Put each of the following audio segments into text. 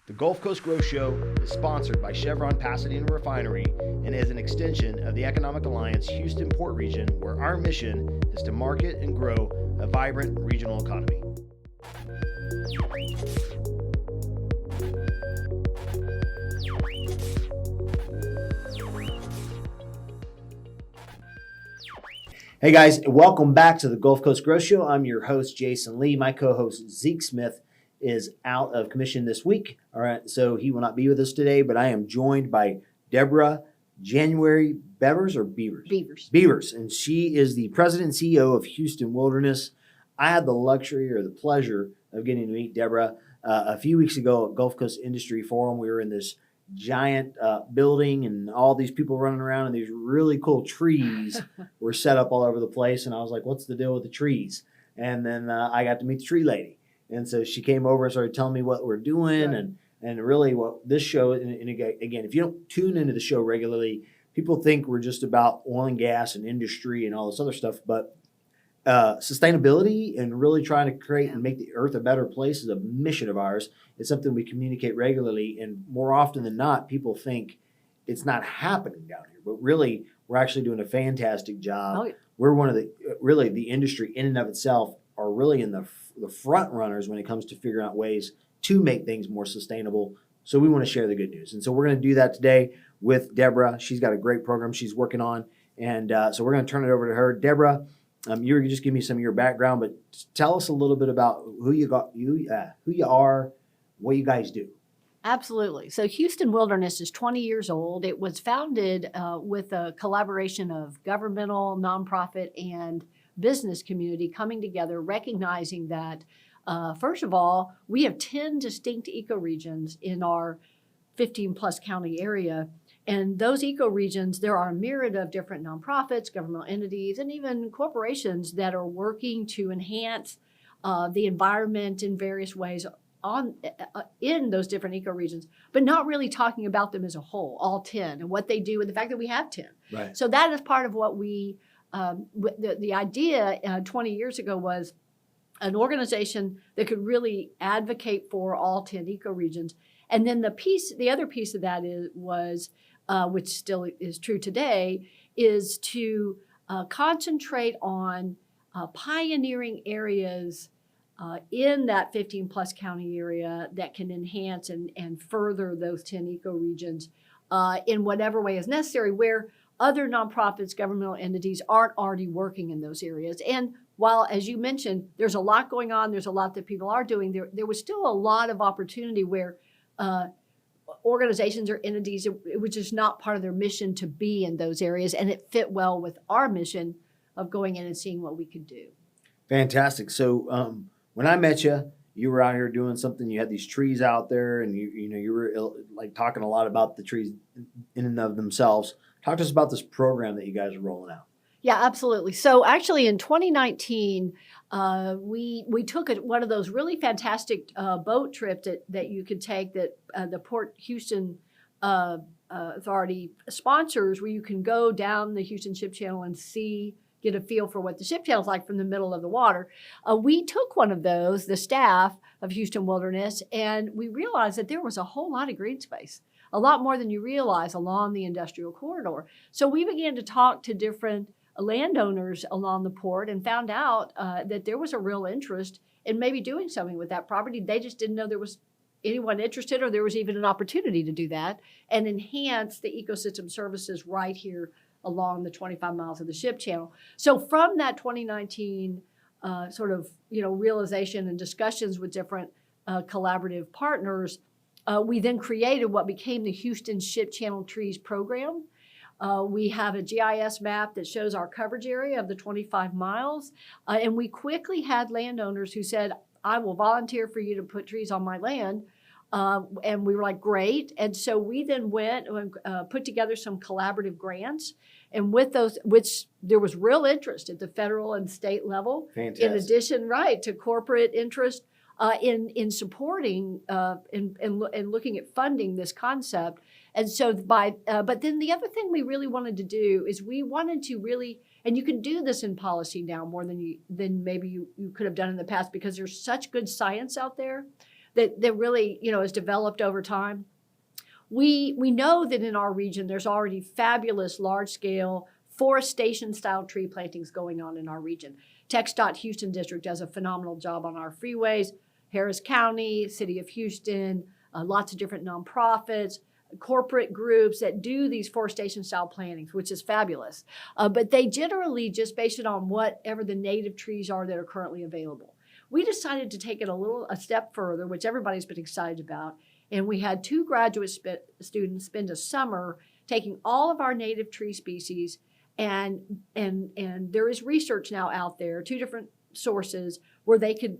The Gulf Coast Growth Show is sponsored by Chevron Pasadena Refinery and is an extension of the Economic Alliance Houston Port Region, where our mission is to market and grow a vibrant regional economy. Hey guys, welcome back to the Gulf Coast Growth Show. I'm your host, Jason Lee. My co-host, Zeke Smith, is out of commission this week. All right, so he will not be with us today, but I am joined by Deborah January-Bevers or Bevers? Bevers, and she is the president and CEO of Houston Wilderness. I had the luxury or the pleasure of getting to meet Deborah a few weeks ago at Gulf Coast Industry Forum. We were in this giant building and all these people running around and these really cool trees were set up all over the place. And I was like, what's the deal with the trees? And then I got to meet the tree lady. And so she came over and started telling me what we're doing, right. and really what this show, and again, if you don't tune into the show regularly, people think we're just about oil and gas and industry and all this other stuff, but sustainability and really trying to create and make the earth a better place is a mission of ours. It's something we communicate regularly, and more often than not, people think it's not happening down here, but really we're actually doing a fantastic job. Oh, yeah. We're one of the industry in and of itself are really in the front runners when it comes to figuring out ways to make things more sustainable. So we want to share the good news. And so we're going to do that today with Deborah. She's got a great program she's working on. And so we're going to turn it over to her. Deborah, you can just give me some of your background, but tell us a little bit about who you are, what you guys do. Absolutely. So Houston Wilderness is 20 years old. It was founded with a collaboration of governmental, nonprofit, and business community coming together, recognizing that, first of all, we have 10 distinct ecoregions in our 15-plus county area. And those ecoregions, there are a myriad of different nonprofits, governmental entities, and even corporations that are working to enhance the environment in various ways in those different ecoregions, but not really talking about them as a whole, all 10, and what they do, and the fact that we have 10. Right. So that is part of what we the idea 20 years ago was an organization that could really advocate for all 10 ecoregions. And then the other piece of that was, which still is true today, is to concentrate on pioneering areas in that 15-plus county area that can enhance and further those 10 ecoregions in whatever way is necessary, where other nonprofits, governmental entities aren't already working in those areas. And while, as you mentioned, there's a lot going on, there's a lot that people are doing, there was still a lot of opportunity where organizations or entities, it was just not part of their mission to be in those areas, and it fit well with our mission of going in and seeing what we could do. Fantastic. So when I met you, you were out here doing something. You had these trees out there, and you were like talking a lot about the trees in and of themselves. Talk to us about this program that you guys are rolling out. Yeah, absolutely. So actually in 2019, we took one of those really fantastic boat trips that you could take that the Port Houston Authority sponsors, where you can go down the Houston Ship Channel and get a feel for what the ship channel is like from the middle of the water. We took one of those, the staff of Houston Wilderness, and we realized that there was a whole lot of green space, a lot more than you realize along the industrial corridor. So we began to talk to different landowners along the port and found out that there was a real interest in maybe doing something with that property. They just didn't know there was anyone interested, or there was even an opportunity to do that and enhance the ecosystem services right here along the 25 miles of the ship channel. So from that 2019 realization and discussions with different collaborative partners, we then created what became the Houston Ship Channel Trees Program. We have a GIS map that shows our coverage area of the 25 miles. And we quickly had landowners who said, I will volunteer for you to put trees on my land. And we were like, great. And so we then went and put together some collaborative grants. And with those, which there was real interest at the federal and state level. Fantastic. In addition, right, to corporate interest in supporting and looking at funding this concept. And so but then the other thing we really wanted to do is we wanted to really, and you can do this in policy now more than maybe you could have done in the past, because there's such good science out there that really, has developed over time. We know that in our region, there's already fabulous large-scale forestation-style tree plantings going on in our region. TxDOT Houston District does a phenomenal job on our freeways. Harris County, City of Houston, lots of different nonprofits, corporate groups that do these forestation-style plantings, which is fabulous. But they generally just base it on whatever the native trees are that are currently available. We decided to take it a step further, which everybody's been excited about, and we had 2 graduate students spend a summer taking all of our native tree species, and there is research now out there, 2 different sources where they could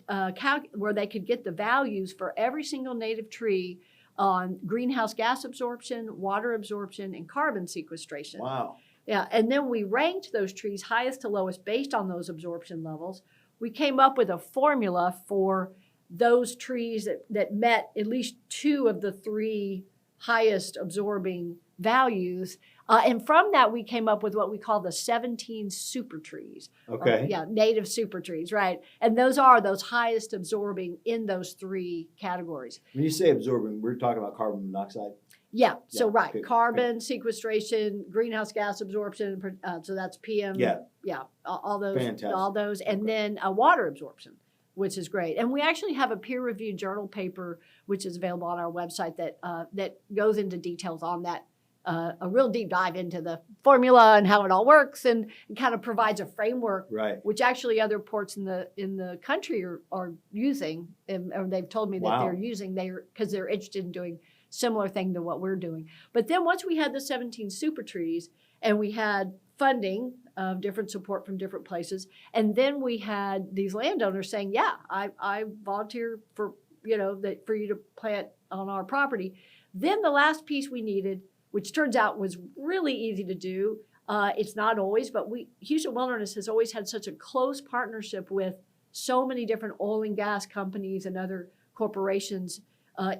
get the values for every single native tree on greenhouse gas absorption, water absorption, and carbon sequestration. Wow. Yeah, and then we ranked those trees highest to lowest based on those absorption levels. We came up with a formula for those trees that met at least 2 of the 3 highest absorbing values. And from that, we came up with what we call the 17 super trees. Okay. Native super trees, right? And those are those highest absorbing in those 3 categories. When you say absorbing, we're talking about carbon monoxide? Yeah, so right, okay, carbon sequestration, greenhouse gas absorption, so that's PM. Yeah. All those. Fantastic. All those, and then water absorption, which is great. And we actually have a peer-reviewed journal paper, which is available on our website that goes into details on that. A real deep dive into the formula and how it all works, and kind of provides a framework, right, which actually other ports in the country are using, or they've told me that they're using because they're interested in doing similar thing to what we're doing. But then once we had the 17 super trees and we had funding of different support from different places, and then we had these landowners saying, yeah, I volunteer for for you to plant on our property. Then the last piece we needed, which turns out was really easy to do. It's not always, but Houston Wilderness has always had such a close partnership with so many different oil and gas companies and other corporations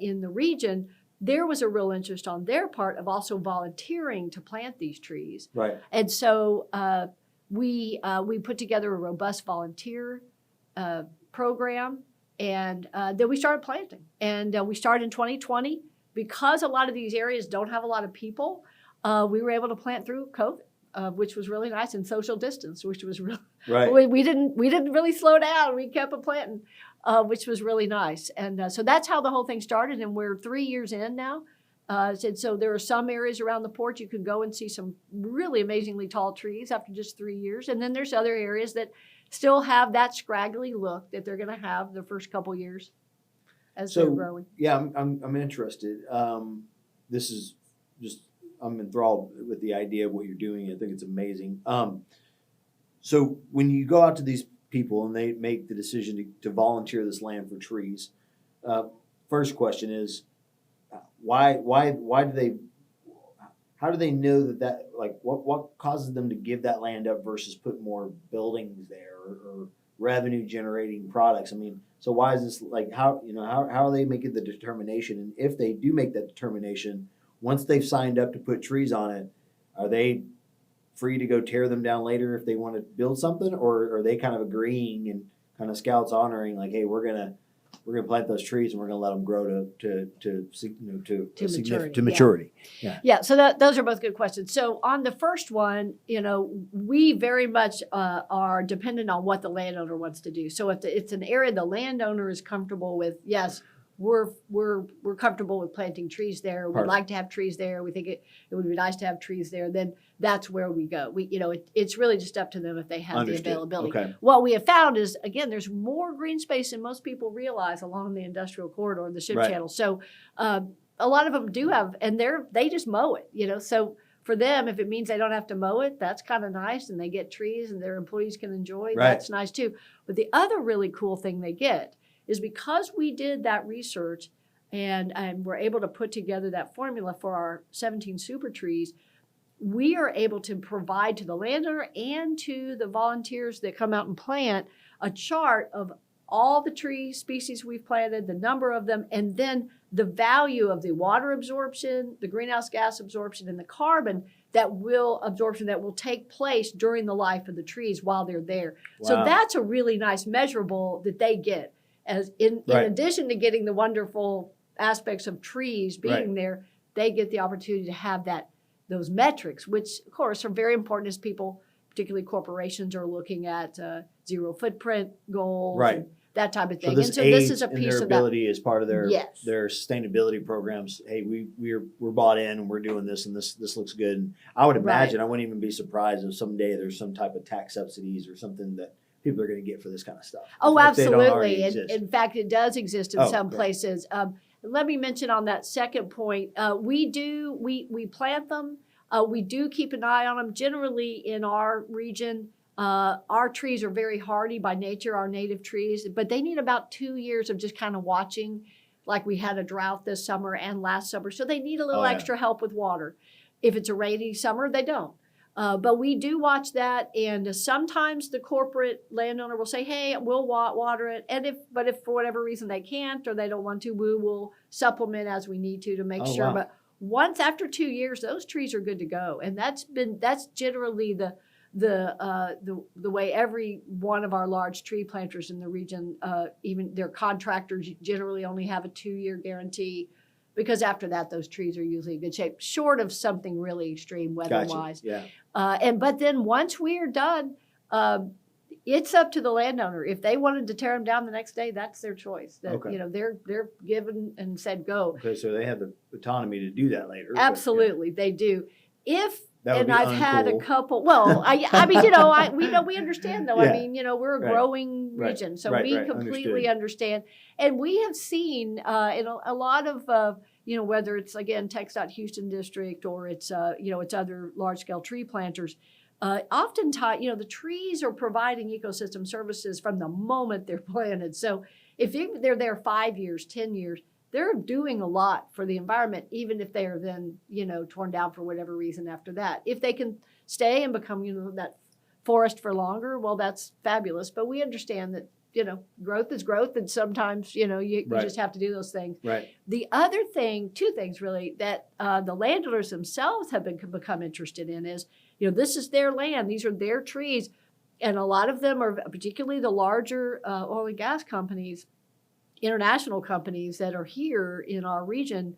in the region. There was a real interest on their part of also volunteering to plant these trees. right. And so we put together a robust volunteer program, and then we started planting. And we started in 2020. Because a lot of these areas don't have a lot of people, we were able to plant through COVID, which was really nice, and social distance, which was really Right. we didn't really slow down. We kept planting, which was really nice. And so that's how the whole thing started. And we're 3 years in now. So there are some areas around the port you can go and see some really amazingly tall trees after just 3 years, and then there's other areas that still have that scraggly look that they're going to have the first couple years as they're growing. Yeah, I'm interested. This is just, I'm enthralled with the idea of what you're doing. I think it's amazing. So when you go out to these people and they make the decision to volunteer this land for trees, first question is, why do they, how do they know that like what causes them to give that land up versus put more buildings there or revenue generating products? I mean, so why is this, like, how are they making the determination? And if they do make that determination, once they've signed up to put trees on it, are they free to go tear them down later if they want to build something, or are they kind of agreeing and kind of scouts honoring, like, hey, we're gonna plant those trees and we're gonna let them grow to maturity? Yeah. So those are both good questions. So on the first one, we very much are dependent on what the landowner wants to do. So if it's an area the landowner is comfortable with, yes, we're comfortable with planting trees there. We'd like to have trees there. We think it would be nice to have trees there. Then that's where we go. It's really just up to them if they have the availability. Okay. What we have found is, again, there's more green space than most people realize along the industrial corridor, the ship channel. So a lot of them do have, and they just mow it. So for them, if it means they don't have to mow it, that's kind of nice, and they get trees and their employees can enjoy. Right. That's nice too. But the other really cool thing they get is because we did that research and we're able to put together that formula for our 17 super trees, we are able to provide to the landowner and to the volunteers that come out and plant a chart of all the tree species we've planted, the number of them, and then the value of the water absorption, the greenhouse gas absorption, and the carbon absorption that will take place during the life of the trees while they're there. Wow. So that's a really nice measurable that they get. as in Right. addition to getting the wonderful aspects of trees being Right. there, they get the opportunity to have those metrics, which of course are very important as people, particularly corporations, are looking at zero footprint goals, Right. and that type of So thing. this And so this is aids a in piece their of that. ability as part of Yes. their sustainability programs. Hey, we're bought in and we're doing this and this looks good. And I would imagine I wouldn't even be surprised if someday there's some type of tax subsidies or something that people are going to get for this kind of stuff. Oh, if they don't already absolutely. And exist. in fact, it does exist in Oh, some great. places. Let me mention on that second point, we plant them. We do keep an eye on them. Generally in our region, our trees are very hardy by nature, our native trees, but they need about 2 years of just kind of watching. Like we had a drought this summer and last summer, so they need a little Oh, yeah. extra help with water. If it's a rainy summer, they don't. But we do watch that, and sometimes the corporate landowner will say, "Hey, we'll water it," and if for whatever reason they can't or they don't want to, we will supplement as we need to make Oh, sure. wow. But once after 2 years, those trees are good to go, and that's generally the way every one of our large tree planters in the region, even their contractors, generally only have a 2-year guarantee. Because after that, those trees are usually in good shape, short of something really extreme weather-wise. Gotcha. Yeah. But then once we're done, it's up to the landowner. If they wanted to tear them down the next day, that's their choice. That Okay. They're given and said go. Okay, so they have the autonomy to do that later. but, Absolutely, they do. That would And be I've had a uncool. couple. Well, I mean, we understand though. Yeah. I mean, we're a Right. growing Right. region, so Right, we right. completely Understood. understand. And we have seen in a lot of whether it's again TxDOT Houston District or it's it's other large scale tree planters. Oftentimes, the trees are providing ecosystem services from the moment they're planted. So if they're there 5 years, 10 years, they're doing a lot for the environment, even if they are then, torn down for whatever reason after that. If they can stay and become, that forest for longer, well, that's fabulous. But we understand that, growth is growth. And sometimes, you Right. just have to do those things. Right. The other thing, two things really, that the landowners themselves have become interested in is, this is their land. These are their trees. And a lot of them are, particularly the larger oil and gas companies, international companies that are here in our region,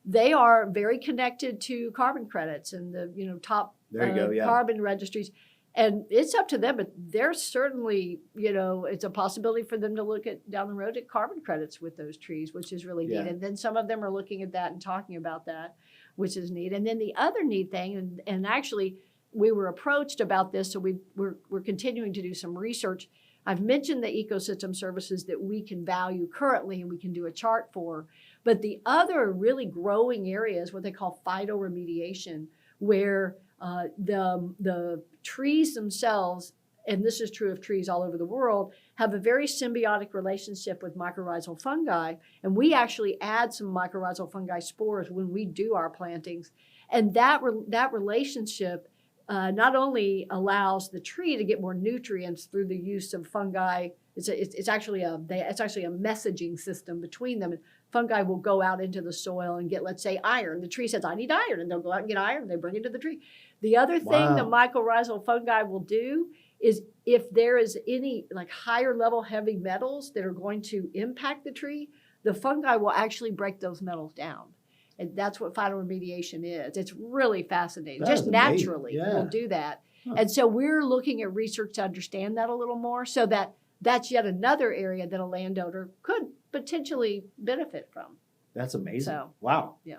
they are very connected to carbon credits and the top There you go. Yeah. carbon registries. And it's up to them, but there's certainly, it's a possibility for them to look at down the road at carbon credits with those trees, which is really Yeah. neat. And then some of them are looking at that and talking about that, which is neat. And then the other neat thing, and actually we were approached about this, so we're continuing to do some research. I've mentioned the ecosystem services that we can value currently and we can do a chart for. But the other really growing area is what they call phytoremediation, where the trees themselves, and this is true of trees all over the world, have a very symbiotic relationship with mycorrhizal fungi. And we actually add some mycorrhizal fungi spores when we do our plantings. And that relationship not only allows the tree to get more nutrients through the use of fungi, it's actually a messaging system between them. And fungi will go out into the soil and get, let's say, iron. The tree says, "I need iron," and they'll go out and get iron. And they bring it to the tree. The other thing that mycorrhizal fungi will do is if there is any like higher level heavy metals that are going to impact the tree, the fungi will actually break those metals down. And that's what phytoremediation is. It's really fascinating. That Just is amazing. naturally Yeah. we'll do that. Huh. And so we're looking at research to understand that a little more, so that's yet another area that a landowner could potentially benefit from. That's amazing. So, wow. yeah.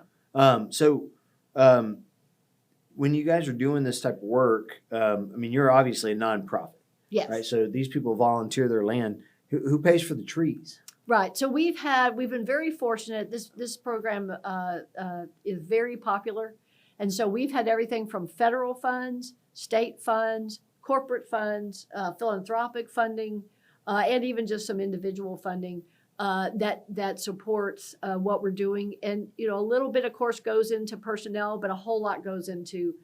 When you guys are doing this type of work, you're obviously a nonprofit, Yes. right? So these people volunteer their land. Who pays for the trees? Right. So we've been very fortunate. This program is very popular. And so we've had everything from federal funds, state funds, corporate funds, philanthropic funding, and even just some individual funding that supports what we're doing. And, a little bit, of course, goes into personnel, but a whole lot goes into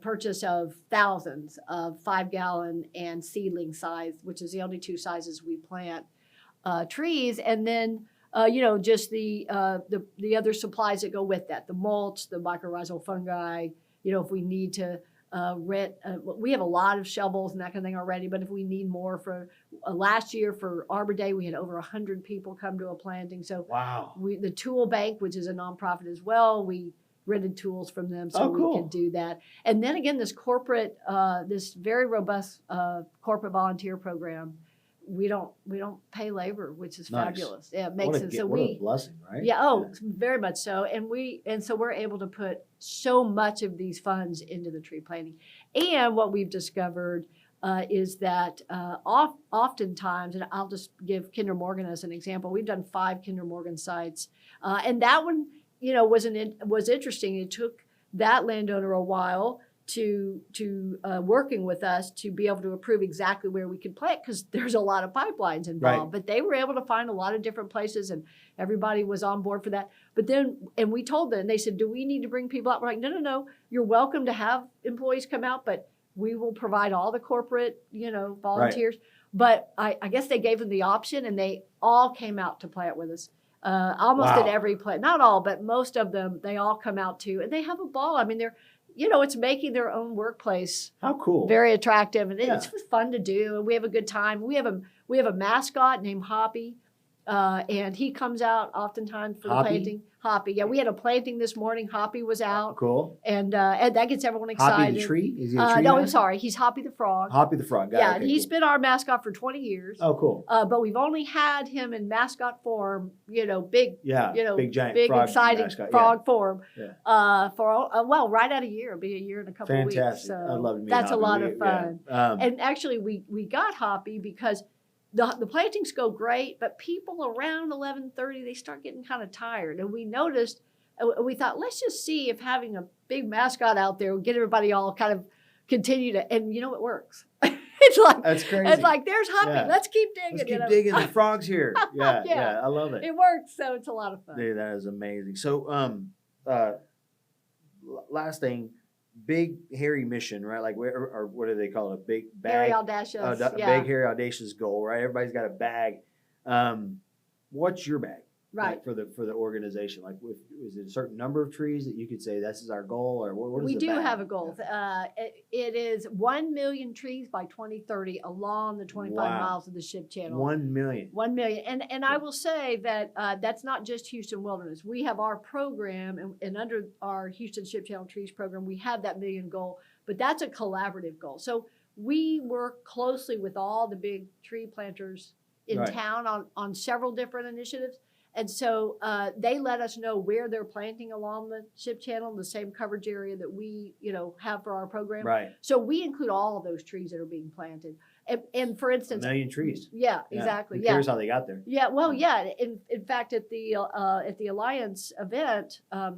purchase of thousands of 5-gallon and seedling size, which is the only two sizes we plant trees. And then, just the other supplies that go with that, the mulch, the mycorrhizal fungi, if we need to rent. We have a lot of shovels and that kind of thing already, but if we need more for last year for Arbor Day, we had over 100 people come to a planting. So Wow. the Tool Bank, which is a nonprofit as well, we rented tools from them so cool. we could do that. And then again, this corporate, this very robust corporate volunteer program, we don't pay labor, which is Nice. fabulous. Yeah, it makes sense. So what a blessing, right? yeah, very much so. And so we're able to put so much of these funds into the tree planting. And what we've discovered is that oftentimes, and I'll just give Kinder Morgan as an example, we've done 5 Kinder Morgan sites. And that one, was interesting. It took that landowner a while to working with us to be able to approve exactly where we could plant, because there's a lot of pipelines involved. Right. But they were able to find a lot of different places, and everybody was on board for that. But then, and we told them, they said, do we need to bring people out? We're like, no, you're welcome to have employees come out, but we will provide all the corporate, volunteers. Right. But I guess they gave them the option, and they all came out to plant with us. Almost at every plant, not all, but most of them, they all come out too, and they have a ball. I mean, they're, it's making their own workplace how cool, very attractive, and it's fun to do, and we have a good time. We have a mascot named Hoppy, and he comes out oftentimes for the planting. Hoppy, yeah, we had a planting this morning. Hoppy was out, cool, and that gets everyone excited. Hoppy the tree? Is he a tree? No, I'm sorry, he's Hoppy the frog. Hoppy the frog, got it. And he's been our mascot for 20 years. Oh, cool. But we've only had him in mascot form, big, big giant, big frog exciting mascot. frog form. Yeah. For right out a year. It'll be a year and a couple of weeks. Fantastic. So I'd love to meet that's Hoppy. a lot of fun. Yeah. And actually, we got Hoppy because the plantings go great, but people around 11:30 they start getting kind of tired, and we noticed. We thought, let's just see if having a big mascot out there will get everybody all kind of continue to, and it works. It's like, that's crazy. It's like, there's Hoppy. Yeah. Let's keep digging. Let's keep digging. The frog's here. Yeah, Yeah. I love it. It works, so it's a lot of fun. Dude, that is amazing. So, last thing, big hairy mission, right? Like, or what do they call it? A big bag. Very audacious. Big hairy audacious goal, right? Everybody's got a bag. What's your bag? Right. Like for the organization, like is it a certain number of trees that you could say this is our goal, or what is we the do bag? have a goal. It is 1 million trees by 2030 along the 25 miles of the ship channel. 1 million. 1 million, and I will say that that's not just Houston Wilderness. We have our program, and under our Houston Ship Channel Trees program, we have that million goal. But that's a collaborative goal. So we work closely with all the big tree planters in town on several different initiatives. And so they let us know where they're planting along the ship channel, the same coverage area that we, have for our program. Right. So we include all of those trees that are being planted. And for instance, 1 million trees. Yeah, exactly. Who cares how they got there? Yeah. Well, yeah. In fact, at the Alliance event a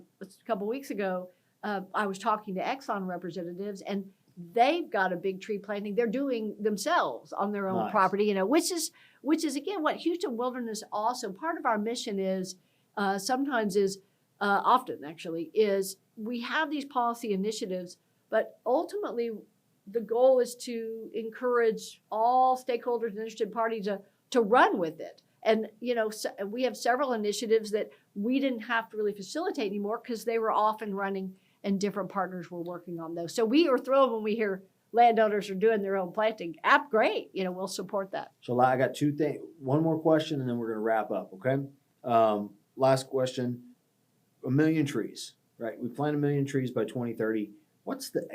couple of weeks ago, I was talking to Exxon representatives, and they've got a big tree planting they're doing themselves on their own property, which is again what Houston Wilderness also part of our mission is often actually is we have these policy initiatives, but ultimately the goal is to encourage all stakeholders and interested parties to run with it. And so we have several initiatives that we didn't have to really facilitate anymore because they were off and running, and different partners were working on those. So we are thrilled when we hear landowners are doing their own planting. Great. We'll support that. So I got 2 things. One more question, and then we're going to wrap up. Okay. Last question. 1 million trees, right? We plant 1 million trees by 2030. What's the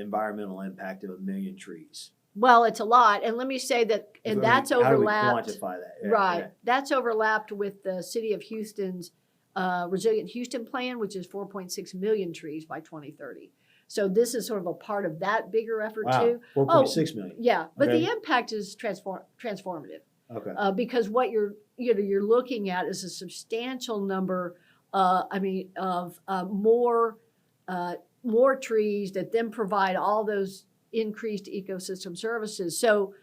environmental impact of 1 million trees? Well, it's a lot. And let me say that, and that's overlapped. How do we quantify that? Right. That's overlapped with the city of Houston's Resilient Houston Plan, which is 4.6 million trees by 2030. So this is sort of a part of that bigger effort too. 4.6 million. Yeah, but the impact is transformative. Okay. Because what you're looking at is a substantial number. Of more trees that then provide all those increased ecosystem services. So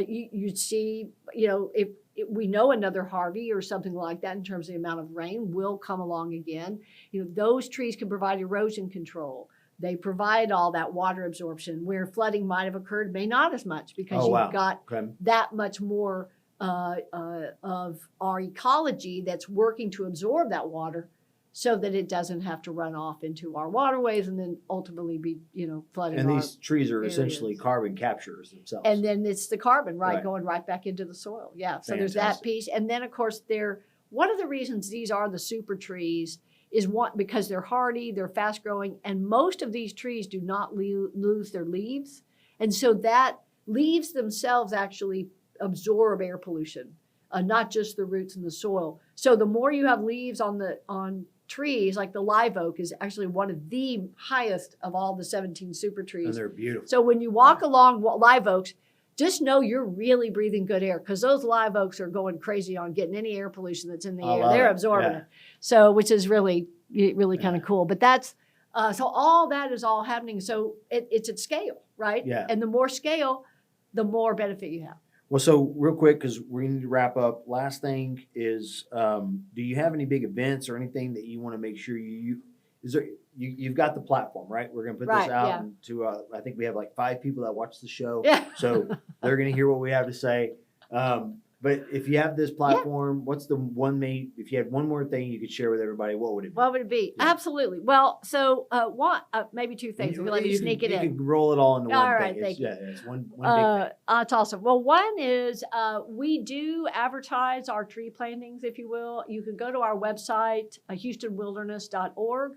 you'd see, if we know another Harvey or something like that in terms of the amount of rain will come along again. Those trees can provide erosion control. They provide all that water absorption where flooding might have occurred, may not as much because you've got that much more of our ecology that's working to absorb that water. so that it doesn't have to run off into our waterways and then ultimately be, flooding And our these trees are areas. essentially carbon capturers themselves. And then it's the carbon, right, Right. going right back into the soil. Yeah. So there's that Fantastic. piece. And then of course one of the reasons these are the super trees is because they're hardy, they're fast growing, and most of these trees do not lose their leaves. And so that leaves themselves actually absorb air pollution, not just the roots in the soil. So the more you have leaves on trees, like the live oak is actually one of the highest of all the 17 super And trees. they're beautiful. So when you walk along live oaks, just know you're really breathing good air because those live oaks are going crazy on getting any air pollution that's in the I air. love They're it. absorbing Yeah. it. So, which is really kind Yeah. of cool. But that's, so all that is all happening. So it's at scale, right? Yeah. And the more scale, the more benefit you have. Well, so real quick, because we need to wrap up. Last thing is, do you have any big events or anything that you want to make sure you've got the platform, right? We're going to put Right, this out yeah. to, I think we have like 5 people that watch the show. Yeah. So they're going to hear what we have to say. But if you have this platform, what's the if you had one more thing you could share with everybody, what would it be? What would it be? Yeah. Absolutely. Well, so maybe 2 things. If you let me sneak it in. You can roll it all into one All thing. right, thank you. Yeah, it's one big thing. That's awesome. Well, one is we do advertise our tree plantings, if you will. You can go to our website, houstonwilderness.org,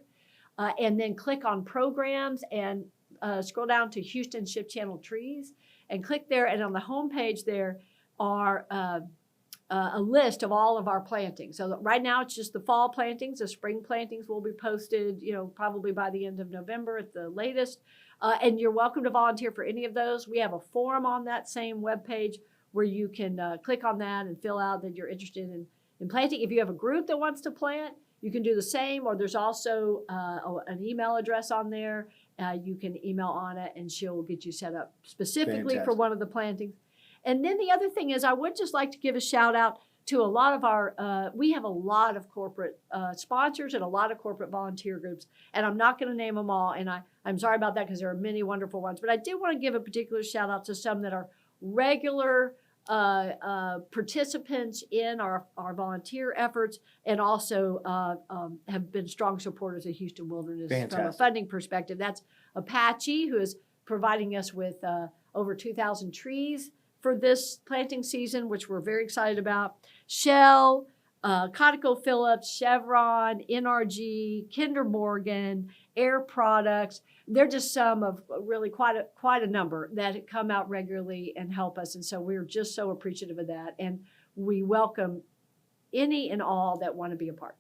and then click on programs and scroll down to Houston Ship Channel Trees and click there. And on the homepage there are a list of all of our plantings. So right now it's just the fall plantings. The spring plantings will be posted, probably by the end of November at the latest. And you're welcome to volunteer for any of those. We have a form on that same webpage where you can click on that and fill out that you're interested in planting. If you have a group that wants to plant, you can do the same, or there's also an email address on there. You can email Anna and she'll get you set up specifically for Fantastic. one of the plantings. And then the other thing is I would just like to give a shout out to a lot of our, we have a lot of corporate sponsors and a lot of corporate volunteer groups. And I'm not going to name them all. And I'm sorry about that because there are many wonderful ones. But I did want to give a particular shout out to some that are regular participants in our volunteer efforts and also have been strong supporters of Houston Wilderness from a Fantastic. funding perspective. That's Apache, who is providing us with over 2,000 trees for this planting season, which we're very excited about. Shell, ConocoPhillips, Chevron, NRG, Kinder Morgan, Air Products. They're just some of really quite a number that come out regularly and help us. And so we're just so appreciative of that. And we welcome any and all that want to be a part.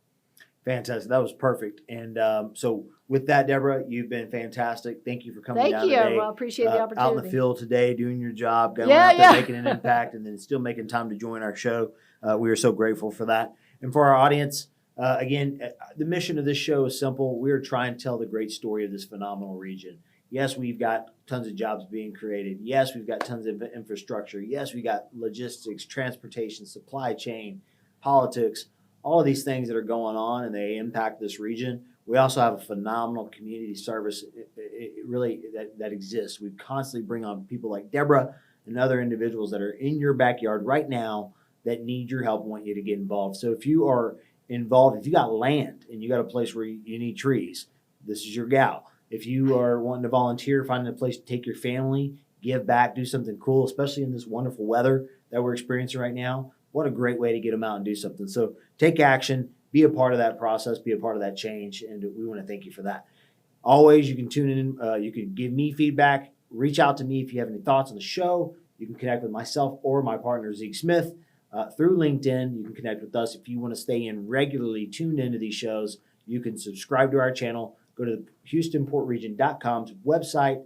Fantastic. That was perfect. And so with that, Deborah, you've been fantastic. Thank you for coming down Thank you. today. Well, appreciate the opportunity. Out in the field today, doing your job, going Yeah, out there, yeah. making an impact, and then still making time to join our show. We are so grateful for that. And for our audience, again, the mission of this show is simple. We are trying to tell the great story of this phenomenal region. Yes, we've got tons of jobs being created. Yes, we've got tons of infrastructure. Yes, we got logistics, transportation, supply chain, politics, all of these things that are going on and they impact this region. We also have a phenomenal community service really that exists. We constantly bring on people like Deborah and other individuals that are in your backyard right now that need your help and want you to get involved. So if you are involved, if you got land and you got a place where you need trees, this is your gal. If you are wanting to volunteer, finding a place to take your family, give back, do something cool, especially in this wonderful weather that we're experiencing right now, what a great way to get them out and do something. So take action, be a part of that process, be a part of that change, and we want to thank you for that. Always, you can tune in, you can give me feedback, reach out to me if you have any thoughts on the show. You can connect with myself or my partner, Zeke Smith, through LinkedIn. You can connect with us if you want to stay in regularly tuned into these shows. You can subscribe to our channel. Go to HoustonPortRegion.com's website.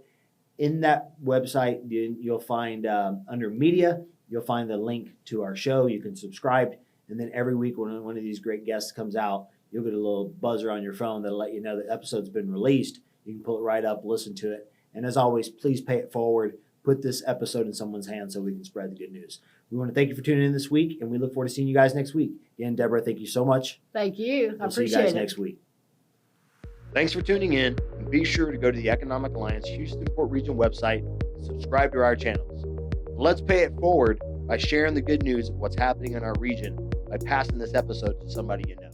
In that website, you'll find under media, you'll find the link to our show. You can subscribe, and then every week when one of these great guests comes out, you'll get a little buzzer on your phone that'll let you know the episode's been released. You can pull it right up, listen to it. And as always, please pay it forward. Put this episode in someone's hands so we can spread the good news. We want to thank you for tuning in this week, and we look forward to seeing you guys next week. Again, Deborah, thank you so much. Thank you. I We'll see you appreciate guys it. next week. Thanks for tuning in, and be sure to go to the Economic Alliance Houston Port Region website, subscribe to our channels. Let's pay it forward by sharing the good news of what's happening in our region by passing this episode to somebody you know.